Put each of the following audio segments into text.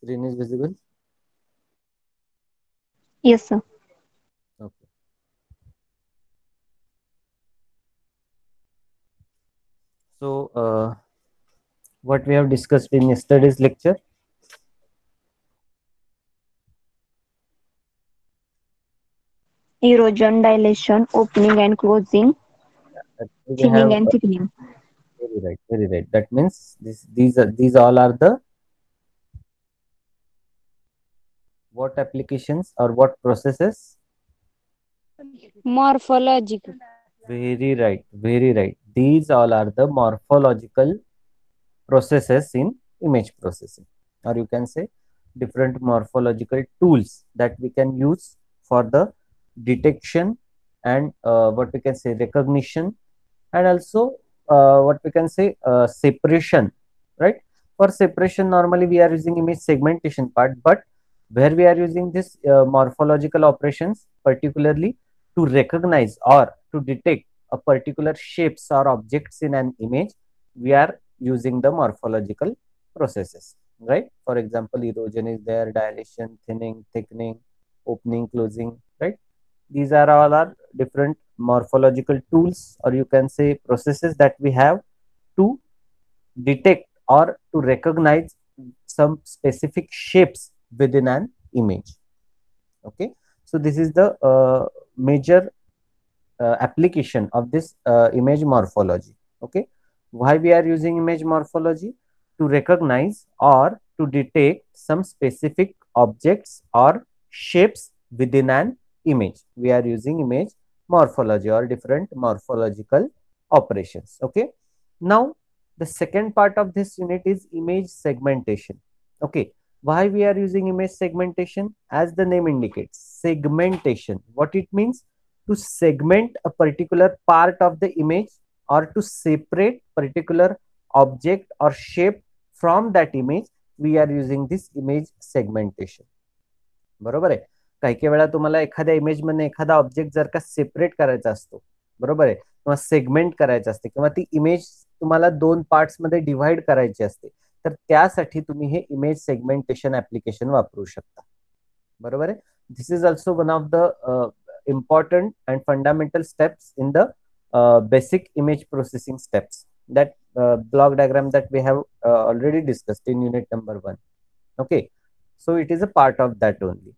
Screen is visible? Yes, sir. Okay. So, what we have discussed in yesterday's lecture, Erosion, dilation, opening and closing, actually we thinning have and thickening. very right, very right. That means these all are the what applications or what processes? Morphological. Very right, very right. These all are the morphological processes in image processing, or you can say different morphological tools that we can use for the detection and what we can say recognition, and also what we can say separation, right? For separation normally we are using image segmentation part, but where we are using this morphological operations particularly to recognize or to detect a particular shapes or objects in an image, we are using the morphological processes, right? For example, erosion is there, dilation, thinning, thickening, opening, closing, right? These are all our different morphological tools, or you can say processes that we have to detect or to recognize some specific shapes within an image. Okay, so this is the major application of this image morphology. Okay, why we are using image morphology? To recognize or to detect some specific objects or shapes within an image, we are using image morphology or different morphological operations. Okay, now the second part of this unit is image segmentation. Okay, why we are using image segmentation? As the name indicates, segmentation, what it means? To segment a particular part of the image or to separate particular object or shape from that image, we are using this image segmentation. बरोबर आहे. काही काही वेळा तुम्हाला एखाद्या image मध्ये एखादा object जर का सेपरेट करायचा असतो, बरोबर आहे, किंवा सेगमेंट करायचं असते, किंवा ती इमेज तुम्हाला दोन पार्ट्स मध्ये डिव्हाइड करायची असते, तर त्यासाठी तुम्ही हे इमेज सेगमेंटेशन ऍप्लिकेशन वापरू शकता. बरोबर आहे. This is also one of the important and fundamental steps in the basic image processing steps, that block diagram that we have already discussed in unit number 1. Okay, so it is a part of that only,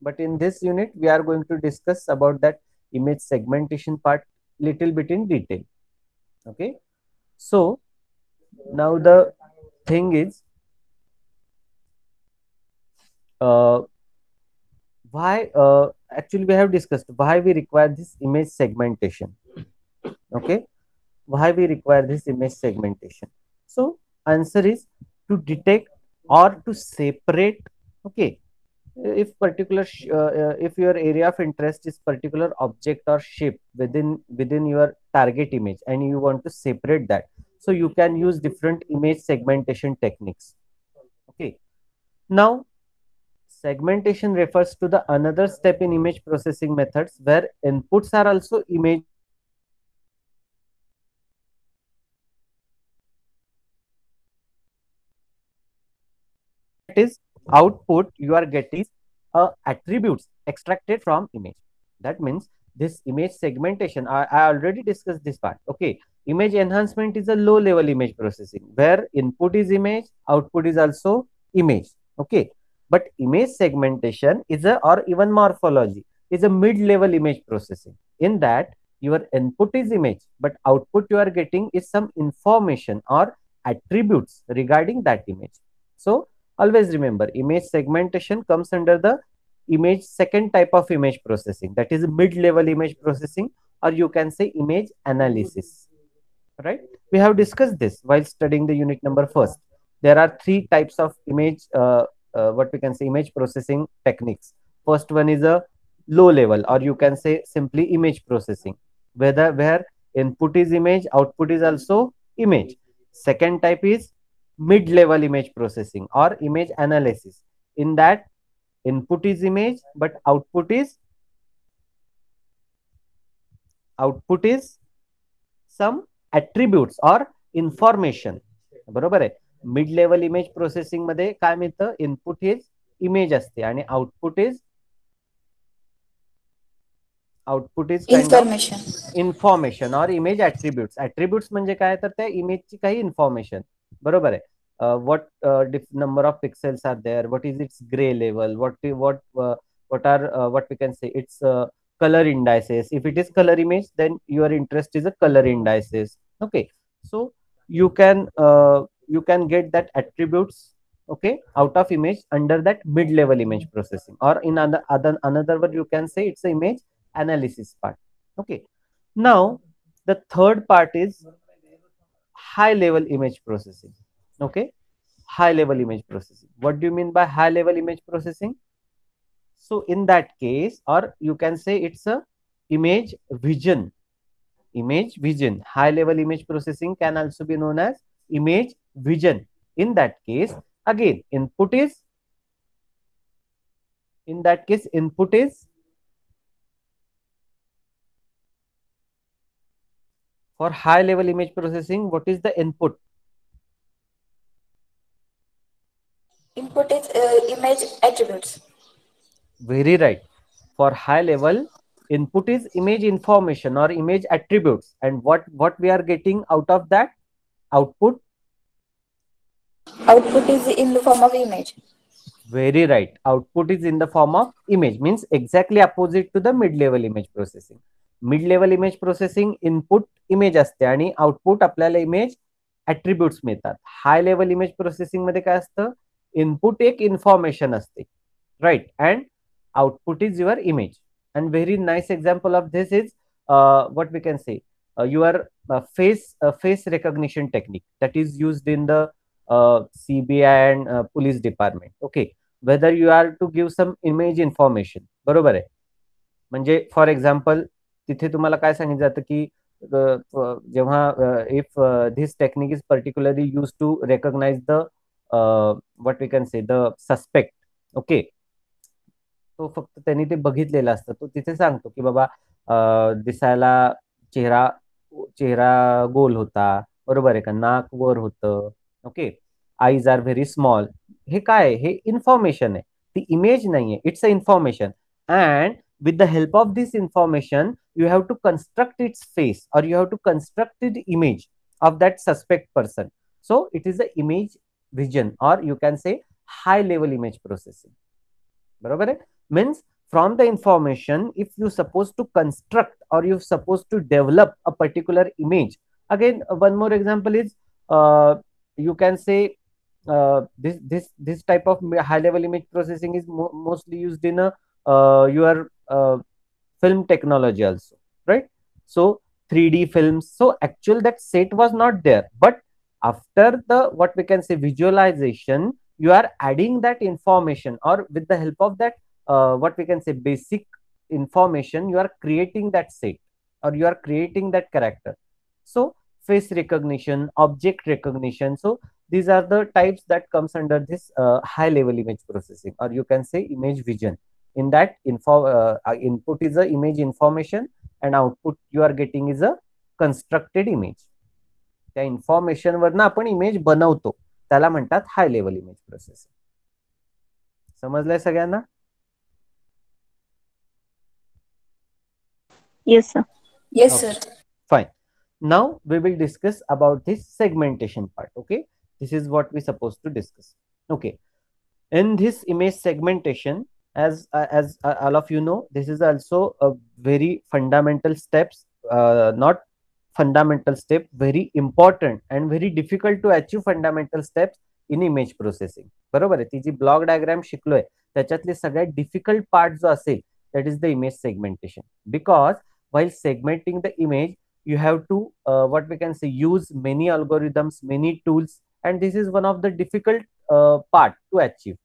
but in this unit we are going to discuss about that image segmentation part little bit in detail. Okay, so now the thing is, uh, why actually we have discussed why we require this image segmentation. Okay, why we require this image segmentation? So answer is to detect or to separate. Okay, if particular if your area of interest is particular object or shape within your target image and you want to separate that, so you can use different image segmentation techniques. Okay, now segmentation refers to the another step in image processing methods where inputs are also images and outputs are also images. Okay, so in that is output you are getting attributes extracted from image. That means this image segmentation, I already discussed this part. Okay, image enhancement is a low level image processing where input is image, output is also image. Okay, but image segmentation is a, or even morphology is a mid level image processing, in that your input is image but output you are getting is some information or attributes regarding that image. So always remember, image segmentation comes under the image second type of image processing, that is mid level image processing, or you can say image analysis, right? We have discussed this while studying the unit number first. There are three types of image what we can say image processing techniques. First one is a low level, or you can say simply image processing, where input is image, output is also image. Second type is mid level image processing or image analysis, in that input is image but output is some attributes or information. बरोबर आहे. Mid level image processing मध्ये काय मिळतं, input is image असते आणि output is kind of information और image attributes. Attributes म्हणजे काय, तर त्या इमेजची काही इन्फॉर्मेशन. बरोबर आहे. what number of pixels are there, what is its gray level, what are what we can say its color indices. If it is color image, then your interest is a color indices. Okay, so you can get that attributes, okay, out of image under that mid level image processing, or in another word you can say it's a image analysis part. Okay, now the third part is high level image processing. Okay, high level image processing. What do you mean by high level image processing? So in that case, or you can say it's a image vision. High level image processing can also be known as image vision. In that case, again, input is for high level image processing, what is the input? Input is image attributes. Very right. For high level, input is image information or image attributes, and what we are getting out of that output? Output is in the form of image. Very right. Output is in the form of image, means exactly opposite to the mid level image processing. Mid level image processing input image असते आणि output आपल्याला image attributes मिळतात. High level image processing मध्ये काय असतं, input एक information असते, right, and output is your image. And very nice example of this is what we can say, your face recognition technique that is used in the CBI and police department. Okay, whether you are to give some image information, बरोबर आहे. म्हणजे for example तिथे तुम्हाला काय सांगितलं जातं की जेव्हा if this technique is particularly use to recognise the what we can say the suspect. Okay, तो फक्त त्यांनी ते बघितलेलं असतं, तो तिथे सांगतो की बाबा दिसायला चेहरा चेहरा गोल होता, बरोबर आहे का, नाक वर होतं, okay, eyes are very small. हे काय आहे, हे इन्फॉर्मेशन आहे, ती इमेज नाहीये, it's a information. And with the help of this information you have to construct its face or you have to construct the image of that suspect person. So it is the image vision or you can say high level image processing. बरोबर है, means from the information if you supposed to construct or you supposed to develop a particular image. Again, one more example is you can say this type of high level image processing is mostly used in a your film technology also, right? So 3D films, so actual that set was not there, but after the what we can say visualization, you are adding that information or with the help of that what we can say basic information, you are creating that set or you are creating that character. So face recognition, object recognition, so these are the types that comes under this high level image processing or you can say image vision. In that input is a image information and output you are getting is a constructed image. त्या information वरनं आपण image बनवतो, त्याला म्हणतात high level image processing. समजलंय सगळ्यांना? Yes, sir. Yes, Okay. sir. Fine. Now we will discuss about this segmentation part. Okay, this is what we supposed to discuss. Okay, in this image segmentation, as all of you know, this is also a very fundamental steps, not fundamental step, very important and very difficult to achieve fundamental steps in image processing. बरोबर आहे, ती जी block diagram शिकलोय त्याच्यातली सगळ्यात difficult part जो असेल that is the image segmentation, because while segmenting the image you have to what we can say use many algorithms, many tools, and this is one of the difficult part to achieve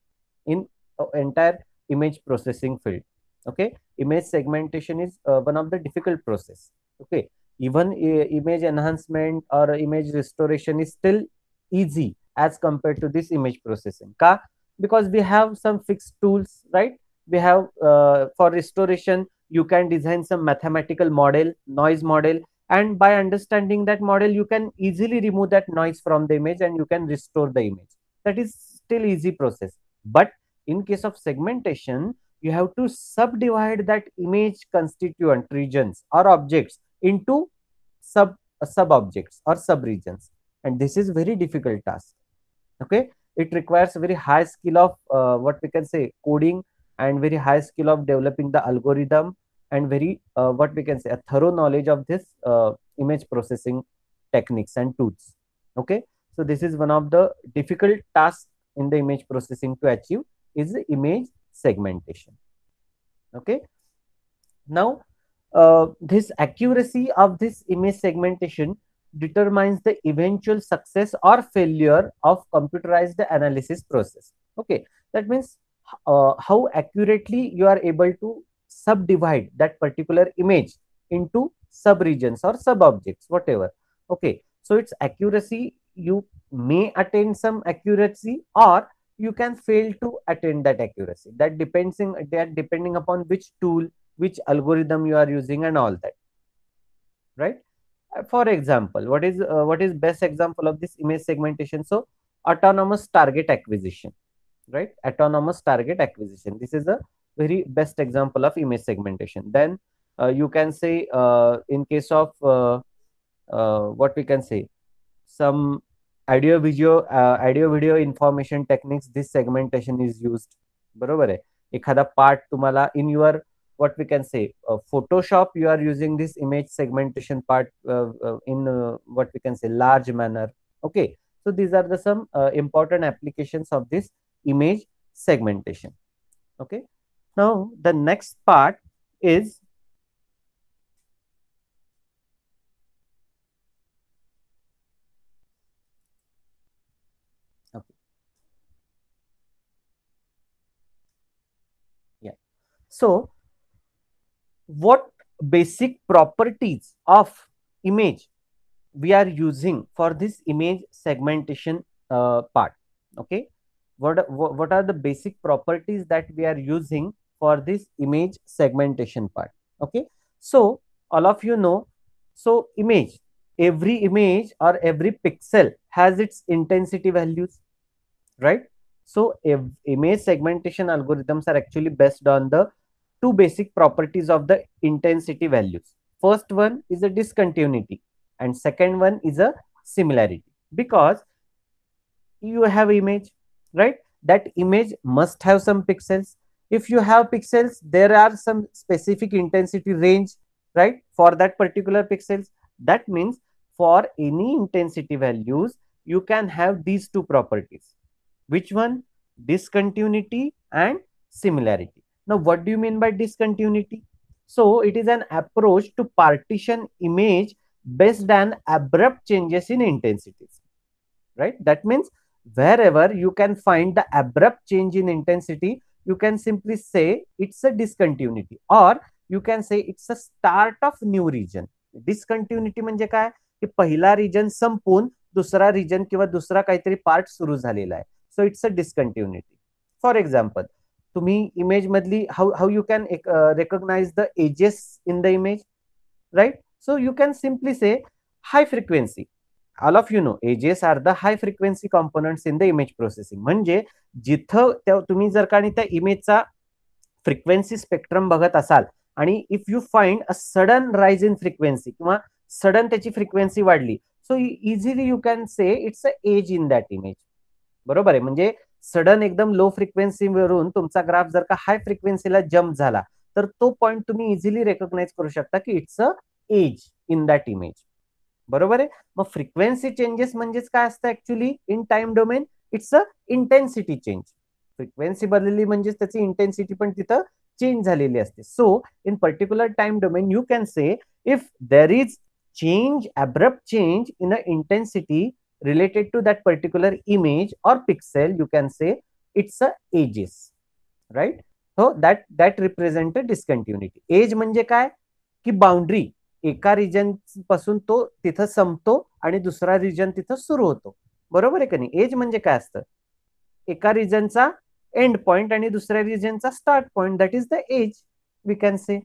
in entire image processing field. Okay, image segmentation is one of the difficult process. Okay, even image enhancement or image restoration is still easy as compared to this image processing. Ka? Because we have some fixed tools, right? We have for restoration you can design some mathematical model, noise model, and by understanding that model you can easily remove that noise from the image and you can restore the image. That is still easy process. But in case of segmentation, you have to subdivide that image constituent regions or objects into sub objects or sub regions, and this is very difficult task. Okay, it requires very high skill of what we can say coding, and very high skill of developing the algorithm, and very what we can say a thorough knowledge of this image processing techniques and tools. Okay, so this is one of the difficult tasks in the image processing to achieve, is the image segmentation. Okay, now this accuracy of this image segmentation determines the eventual success or failure of computerized analysis process. Okay, that means how accurately you are able to subdivide that particular image into sub regions or sub objects, whatever. Okay, so its accuracy, you may attain some accuracy or you can fail to attain that accuracy. That depending upon which tool, which algorithm you are using and all that, right? For example, what is best example of this image segmentation? So autonomous target acquisition, right? Autonomous target acquisition, this is a very best example of image segmentation. Then you can say in case of what we can say some audio video information techniques, this segmentation is used. बरोबर आहे. एखादा part तुम्हाला in your what we can say Photoshop, you are using this image segmentation part in what we can say large manner. Okay, so these are the some important applications of this image segmentation. Okay, now the next part is so what basic properties of image we are using for this image segmentation part. Okay, what are the basic properties that we are using for this image segmentation part? Okay, so all of you know, so image, every image or every pixel has its intensity values, right? So image segmentation algorithms are actually based on the two basic properties of the intensity values. First one is a discontinuity and second one is a similarity. Because you have image, right? That image must have some pixels. If you have pixels, there are some specific intensity range, right, for that particular pixels. That means for any intensity values, you can have these two properties. Which one? Discontinuity and similarity. Now, what do you mean by discontinuity? So, it is an approach to partition image based on abrupt changes in intensities, right? That means wherever you can find the abrupt change in intensity, you can simply say it's a discontinuity, or you can say it's a start of new region. Discontinuity म्हणजे काय की पहिला region संपून दुसरा region किंवा दुसरा काहीतरी part सुरू झालेला आहे. So it's a discontinuity. For example, तुम्ही image मधली how you can recognize the edges in the image, right? So you can simply say high frequency. All of you know edges are the high frequency components in the image processing. म्हणजे जिथं तुम्ही जर का त्या इमेजचा frequency spectrum बघत असाल आणि if you find a sudden rise in frequency किंवा सडन त्याची फ्रिक्वेन्सी वाढली, so easily you can say it's a edge in that image. बरोबर आहे. म्हणजे सडन एकदम लो फ्रिक्वेन्सीवरून तुमचा ग्राफ जर का हाय फ्रिक्वेन्सीला जम्प झाला तर तो पॉइंट तुम्ही इझिली रेकॉग्नाइज करू शकता की it's a edge in that image. बरोबर आहे. मग फ्रिक्वेन्सी चेंजेस म्हणजेच काय असतं actually in time domain? It's a intensity change. Frequency बदलली म्हणजेच त्याची इंटेन्सिटी पण तिथं चेंज झालेली असते. So in particular time domain you can say if there is change, abrupt change in a intensity related to that particular image or pixel, you can say it's a edges, right? So that represent a discontinuity. Edge म्हणजे काय की boundary, एका region पासून तो तिथं संपतो आणि दुसरा रिजन तिथं सुरू होतो. बरोबर आहे का नाही? एज म्हणजे काय असतं? एका रिजनचा एंड पॉइंट आणि दुसऱ्या रिजनचा start point, that is the edge we can say.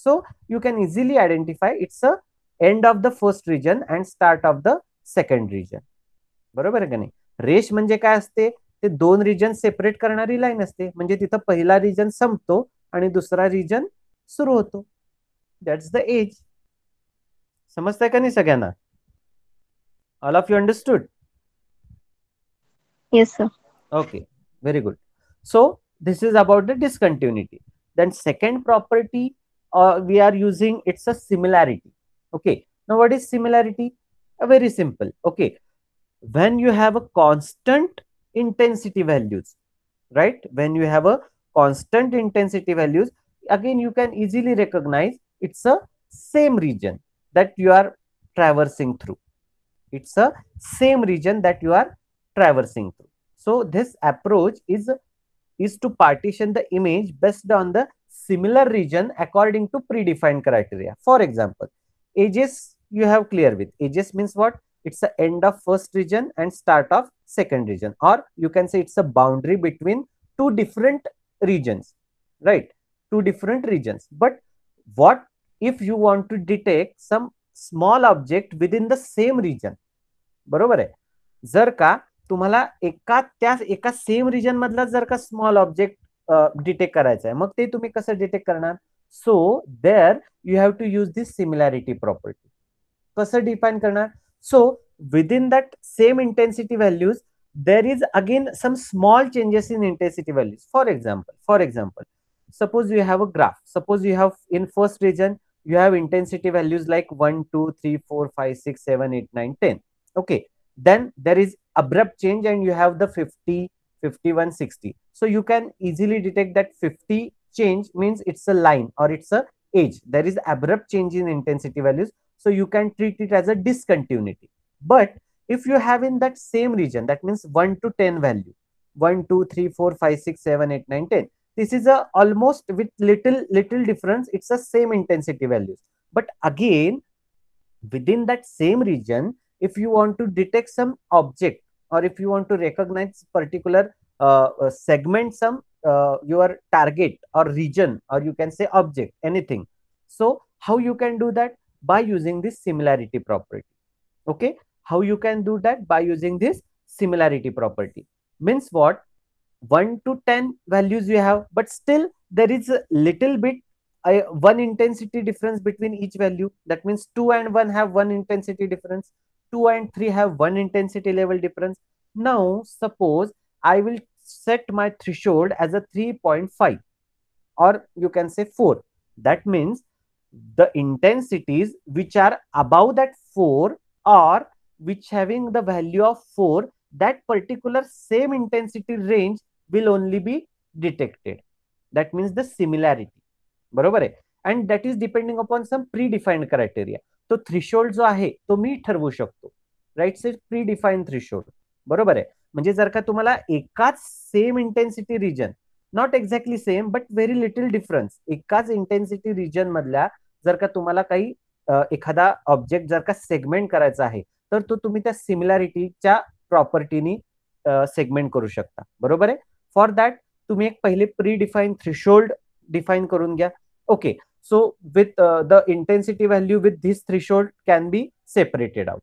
So you can easily identify it's a end of the first region and start of the second region. बरोबर आहे का नाही. रेष म्हणजे काय असते, ते दोन रिजन सेपरेट करणारी लाईन असते. म्हणजे तिथं पहिला रिजन संपतो आणि दुसरा रिजन सुरू होतो. That's the edge. समजतंय का नाही सगळ्यांना? All of you understood? Yes, sir. Okay, very good. So this is about the discontinuity. Then second property we are using, it's a similarity. Okay, now what is similarity? Very simple. Okay, when you have a constant intensity values, right? When you have a constant intensity values, again you can easily recognize it's a same region that you are traversing through. It's a same region that you are traversing through. So this approach is to partition the image based on the similar region according to predefined criteria. For example, ages you have clear with. Ages means what? It's the end of first region and start of second region, or you can say it's a boundary between two different regions, right? Two different regions. But what if you want to detect some small object within the same region? बरोबर आहे. जर का तुम्हाला एका same region मधला जर का small object detect करायचा आहे, मग ते तुम्ही कसं डिटेक्ट करणार? So there you have to use this similarity property. कसं डिफाईन करणार? So within that same intensity values there is again some small changes in intensity values. For example, suppose you have a graph. Suppose you have in first region you have intensity values like 1, 2, 3, 4, 5, 6, 7, 8, 9, 10. Okay, then there is abrupt change and you have the 50, 51, 60. So you can easily detect that 50 change means it's a line or it's a edge. There is abrupt change in intensity values, so you can treat it as a discontinuity. But if you have in that same region, that means 1 to 10 value, 1, 2, 3, 4, 5, 6, 7, 8, 9, 10. This is a almost with little difference. It's the same intensity values. But again, within that same region, if you want to detect some object or if you want to recognize particular segment, some your target or region, or you can say object, anything. So how you can do that? By using this similarity property. Okay, how you can do that? By using this similarity property. Means what? 1 to 10 values you have, but still there is a little bit one intensity difference between each value. That means 2 and 1 have one intensity difference, 2 and 3 have one intensity level difference. Now suppose I will set my threshold as a 3.5, or you can say 4. That means the intensities which are above that 4 or which having the value of 4, that particular same intensity range will only be detected. That means the similarity. बरोबर आहे. And that is depending upon some predefined criteria. तो threshold जो आहे तो मी ठरवू शकतो. Right, से pre defined threshold. बरोबर आहे. म्हणजे जर का तुम्हाला एकाच same intensity region, not exactly same but very little difference, एकाच इंटेन्सिटी रिजन मधल्या जर का तुम्हाला काही एखादा ऑब्जेक्ट जर का सेगमेंट करायचा आहे, तर तो तुम्ही त्या सिमिलॅरिटीच्या प्रॉपर्टीनी सेगमेंट करू शकता. बरोबर आहे. फॉर दॅट तुम्ही एक पहिले प्री डिफाईन थ्रेशोल्ड डिफाईन करून घ्या. Okay, so with the intensity value with this threshold can be separated out.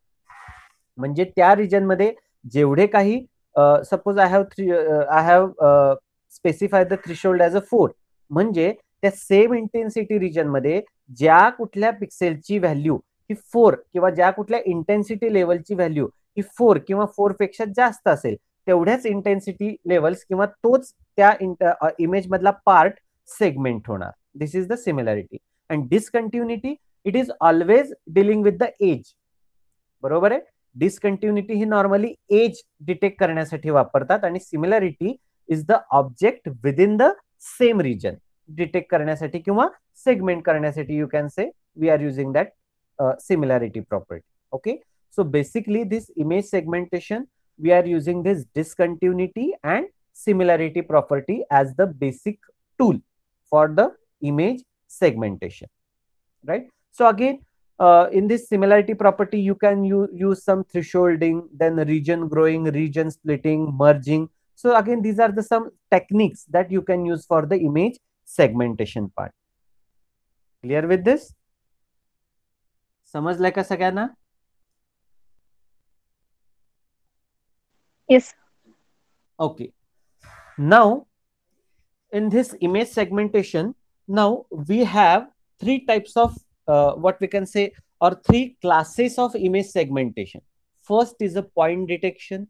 म्हणजे त्या रिजन मध्ये जेवढे काही suppose I have specify the threshold as a 4, म्हणजे त्या सेम इंटेन्सिटी रिजन मध्ये ज्या कुठल्या पिक्सेलची व्हॅल्यू ही 4 किंवा ज्या कुठल्या इंटेन्सिटी लेवलची व्हॅल्यू ही 4 किंवा 4 पेक्षा जास्त असेल, तेवढ्याच इंटेन्सिटी लेवल्स किंवा तोच त्या इमेज मधला पार्ट सेगमेंट होणार. This is the similarity. And discontinuity, it is always dealing with the edge. बरोबर आहे. डिसकंटिन्युटी ही नॉर्मली एज डिटेक्ट करण्यासाठी वापरतात आणि similarity is the object within the same region detect करण्यासाठी किंवा सेगमेंट करण्यासाठी. You can say we are using that similarity property. Okay, so basically this image segmentation, we are using this discontinuity and similarity property as the basic tool for the image segmentation, right? So again, in this similarity property you can use some thresholding, then region growing, region splitting, merging. So again, these are the some techniques that you can use for the image segmentation part. Clear with this? समजलंय का सगळ्यांना? Yes. Okay. Now, in this image segmentation, now we have three types of what we can say, or three classes of image segmentation. First is a point detection,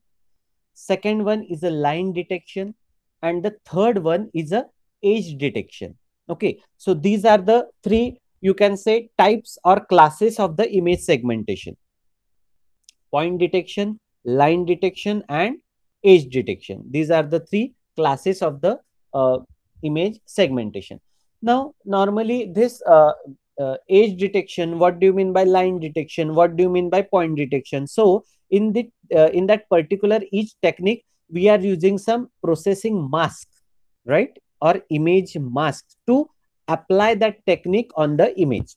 second one is a line detection, and the third one is a edge detection. Okay, so these are the three, you can say, types or classes of the image segmentation: point detection, line detection, and edge detection. These are the three classes of the image segmentation. Now, normally this edge detection, what do you mean by line detection? What do you mean by point detection? So, in that particular each technique, we are using some processing mask, right, or image mask to apply that technique on the image.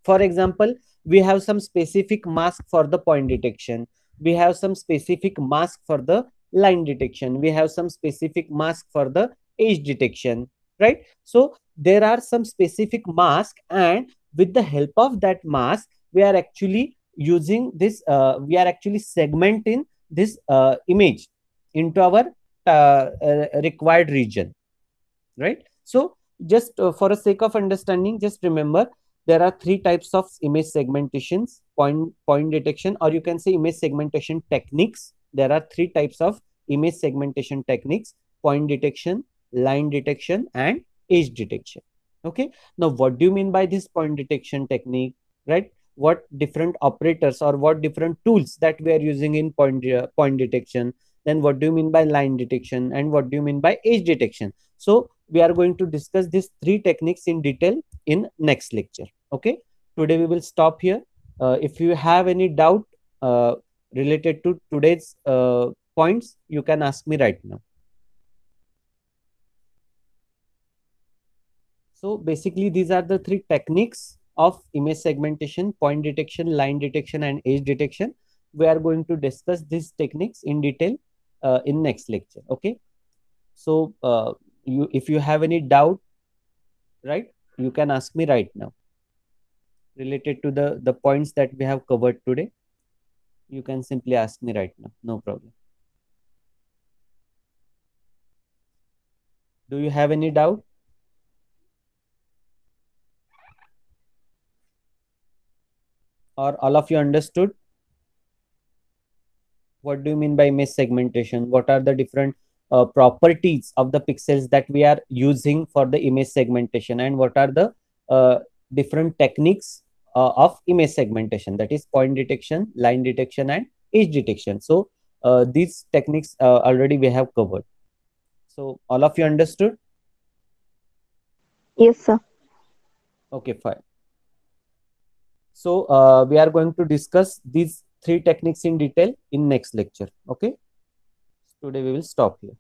For example, we have some specific mask for the point detection, we have some specific mask for the line detection, we have some specific mask for the edge detection, right? So there are some specific mask, and with the help of that mask, we are actually using this, we are actually segmenting this image into our required region, right? So just for a sake of understanding, just remember there are three types of image segmentations: point detection, or you can say image segmentation techniques. There are three types of image segmentation techniques: point detection, line detection, and edge detection. Okay, now what do you mean by this point detection technique, right? What different operators or what different tools that we are using in point detection? Then what do you mean by line detection, and what do you mean by edge detection? So we are going to discuss these three techniques in detail in next lecture. Okay, today we will stop here. If you have any doubt related to today's points, you can ask me right now. So basically these are the three techniques of image segmentation: point detection, line detection, and edge detection. We are going to discuss these techniques in detail in next lecture. Okay, so if you have any doubt, right, you can ask me right now related to the points that we have covered today. You can simply ask me right now, no problem. Do you have any doubt? Or all of you understood? What do you mean by image segmentation? What are the different properties of the pixels that we are using for the image segmentation, and what are the different techniques of image segmentation, that is point detection, line detection, and edge detection? So these techniques already we have covered. So all of you understood? Yes, sir. Okay, fine. So we are going to discuss these three techniques in detail in next lecture. Okay, today we will stop here.